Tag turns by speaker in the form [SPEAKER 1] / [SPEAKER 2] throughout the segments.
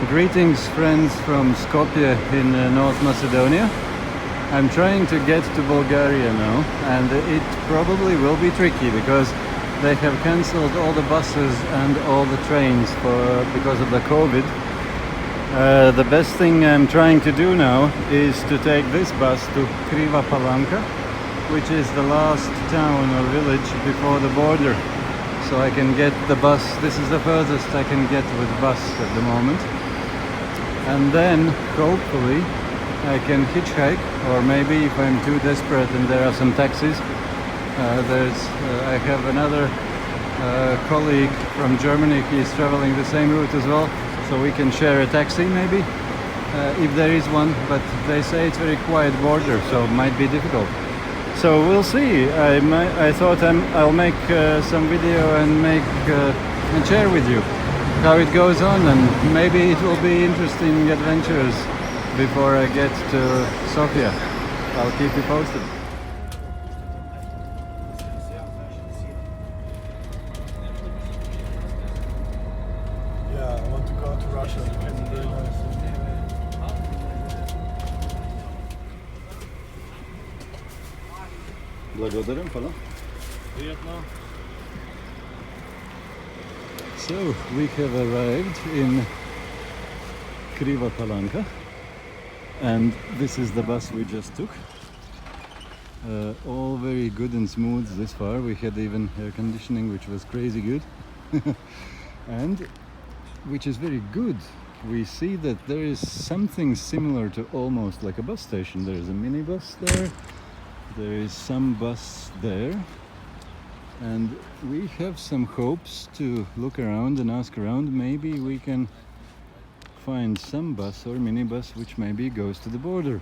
[SPEAKER 1] Greetings friends from Skopje in North Macedonia. I'm trying to get to Bulgaria now, and it probably will be tricky because they have cancelled all the buses and all the trains because of the COVID. The best thing I'm trying to do now is to take this bus to Kriva Palanka, which is the last town or village before the border. So I can get the bus. This is the furthest I can get with bus at the moment. And then hopefully I can hitchhike, or maybe if I'm too desperate and there are some taxis, I have another colleague from Germany. He's traveling the same route as well, so we can share a taxi maybe, if there is one, but they say it's very quiet border, so it might be difficult. So we'll see. I thought I'll make some video and share with you how it goes on, and maybe it will be interesting adventures before I get to Sofia. I'll keep you posted.
[SPEAKER 2] Yeah, I want to go to Russia. It's very nice.
[SPEAKER 1] Благодарим, Пала.
[SPEAKER 2] Приятно.
[SPEAKER 1] So we have arrived in Kriva Palanka, and this is the bus we just took. All very good and smooth this far. We had even air conditioning, which was crazy good. And which is very good. We see that there is something similar to almost like a bus station. There is a minibus there. There is some bus there. And we have some hopes to look around and ask around. Maybe we can find some bus or minibus which maybe goes to the border.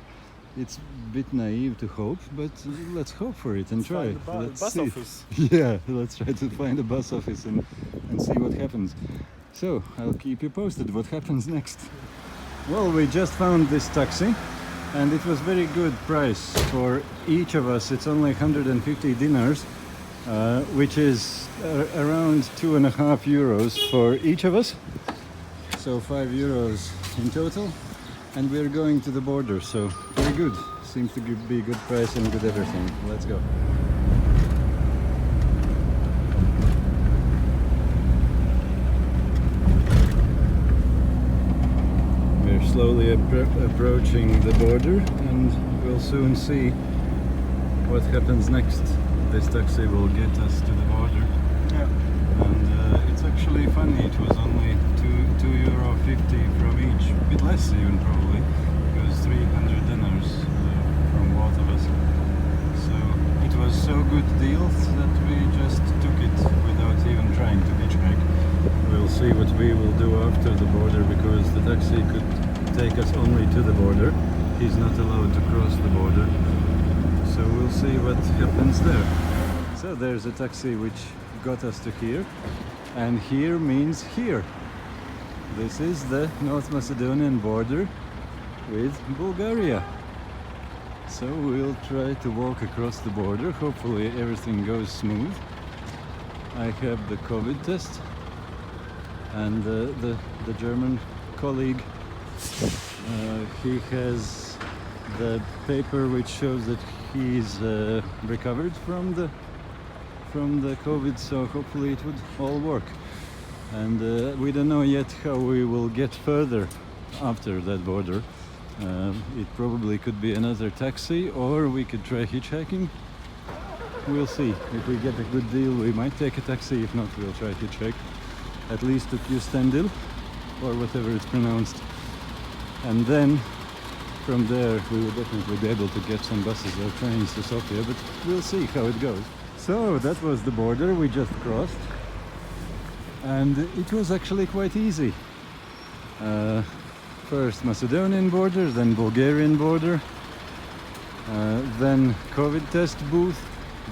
[SPEAKER 1] It's a bit naive to hope, but let's hope for it and try.
[SPEAKER 2] Let's bus
[SPEAKER 1] see.
[SPEAKER 2] office.
[SPEAKER 1] Yeah, let's try to find a bus office and see what happens. So I'll keep you posted what happens next. Well, we just found this taxi, and it was very good price for each of us. It's only 150 dinars, which is around 2.5 euros for each of us. So 5 euros in total, and we're going to the border, so very good. Seems to be good price and good everything. Let's go. We're slowly approaching the border, and we'll soon see what happens next. This taxi will get us to the border.
[SPEAKER 2] Yeah.
[SPEAKER 1] And it's actually funny, it was only €2.50 from each, a bit less even probably, because 300 dinars from both of us. So it was so good deals that we just took it without even trying to hitchhike. We'll see what we will do after the border, because the taxi could take us only to the border. He's not allowed to cross the border. So we'll see what happens there. So there's a taxi which got us to here, and here means here. This is the North Macedonian border with Bulgaria. So we'll try to walk across the border. Hopefully everything goes smooth. I have the COVID test, and the German colleague, he has the paper which shows that he's recovered from the COVID, so hopefully it would all work. And we don't know yet how we will get further after that border. It probably could be another taxi, or we could try hitchhiking. We'll see. If we get a good deal, we might take a taxi. If not, we'll try hitchhike, at least to Kjustendil, or whatever it's pronounced. And then from there we will definitely be able to get some buses or trains to Sofia, but we'll see how it goes. So that was the border we just crossed, and it was actually quite easy. First Macedonian border, then Bulgarian border, then COVID test booth.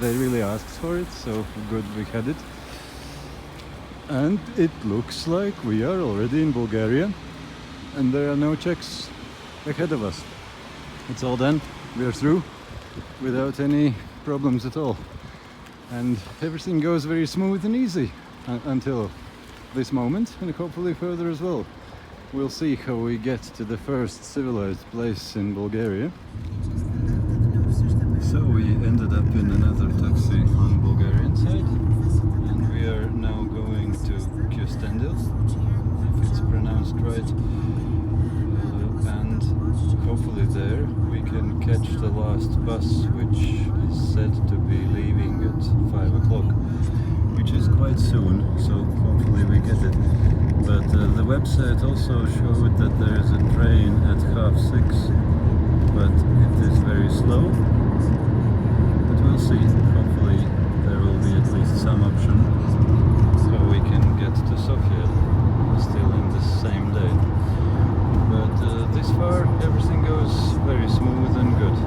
[SPEAKER 1] They really asked for it, so good we had it. And it looks like we are already in Bulgaria, and there are no checks ahead of us. It's all done. We are through without any problems at all. And everything goes very smooth and easy until this moment, and hopefully further as well. we'll see how we get to the first civilized place in Bulgaria. So we ended up in another taxi on Bulgarian side, and we are now going to Kjustendil, if it's pronounced right. And hopefully there we can catch the last bus, which is said to be leaving at 5 o'clock, which is quite soon, so hopefully we get it. But the website also showed that there is a train at 6:30, but it is very slow. But we'll see. Hopefully there will be at least some option so we can get to Sofia still in the same day. But this far everything goes very smooth and good.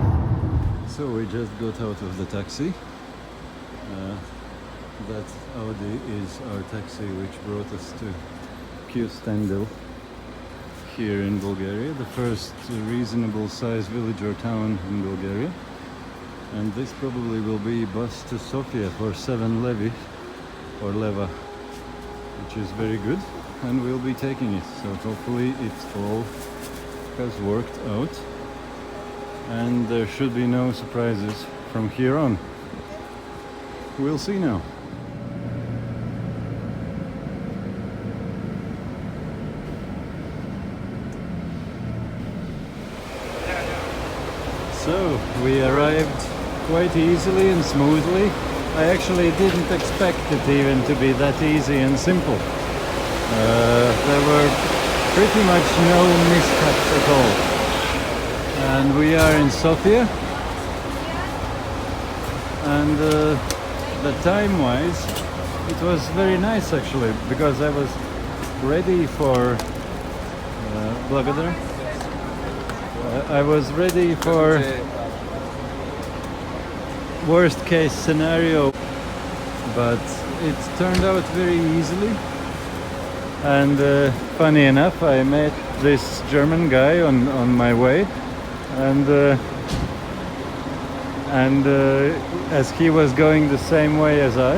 [SPEAKER 1] So we just got out of the taxi. That Audi is our taxi which brought us to Kjustendil here in Bulgaria, the first reasonable sized village or town in Bulgaria. And this probably will be bus to Sofia for 7 levy or leva, which is very good, and we'll be taking it. So hopefully it all has worked out and there should be no surprises from here on. We'll see now. So we arrived quite easily and smoothly. I actually didn't expect it even to be that easy and simple. There were pretty much no mishaps at all. And we are in Sofia. And the time-wise, it was very nice actually, because I was ready for Благодаря. I was ready for worst case scenario, but it turned out very easily. And funny enough, I met this German guy on my way, and as he was going the same way as I,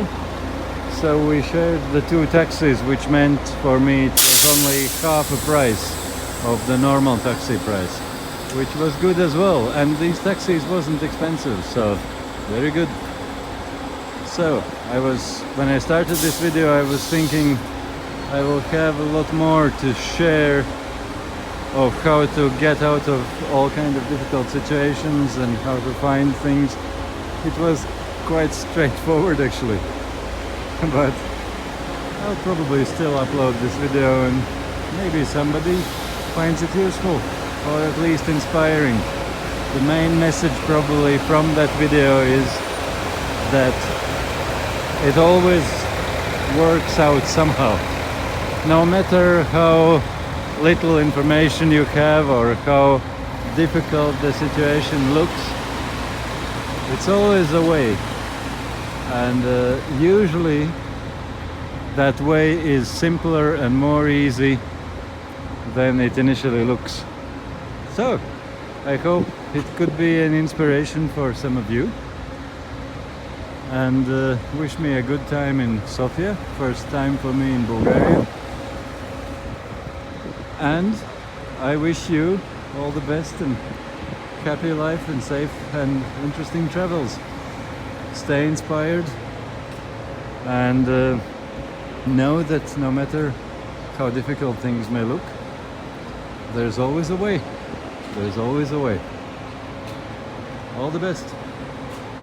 [SPEAKER 1] so we shared the two taxis, which meant for me it was only half a price of the normal taxi price, which was good as well. And these taxis wasn't expensive, so very good. So when I started this video, I was thinking I will have a lot more to share of how to get out of all kinds of difficult situations and how to find things. It was quite straightforward actually, but I'll probably still upload this video and maybe somebody finds it useful or at least inspiring. The main message probably from that video is that it always works out somehow. No matter how little information you have or how difficult the situation looks, it's always a way. And usually that way is simpler and more easy than it initially looks. So I hope it could be an inspiration for some of you, and wish me a good time in Sofia, first time for me in Bulgaria. And I wish you all the best and happy life and safe and interesting travels. Stay inspired and know that no matter how difficult things may look, there's always a way. There's always a way. All the best.